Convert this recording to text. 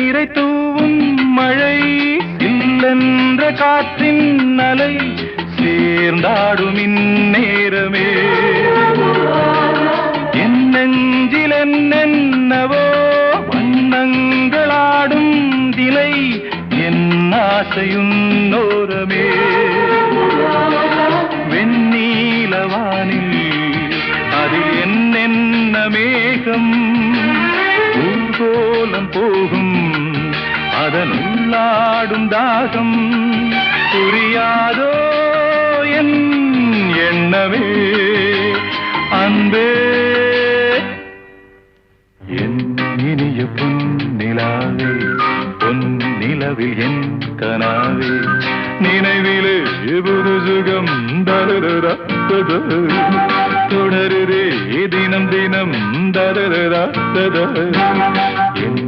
நீரை தூவும் மழை இல்லென்ற காற்றின் அலை சேர்ந்தாடும் இந்நேரமே என் நெஞ்சில் என்னென்னவோ வண்ணங்களாடும் திலை என் ஆசையுன்னோரமே வெண்ணீலவானில் அதில் என்னென்ன மேகம் ஊர்கோலம் போகும் அதன் உள்ளாடும் தாகம் புரியாதோ என் எண்ணமே அன்பே என் இனிய பொன்னிலாவே பொன்னிலவில் என் கனாவே நினைவிலே புது சுகம் தருதா தொடருதே தினம் தினம் தருதா என்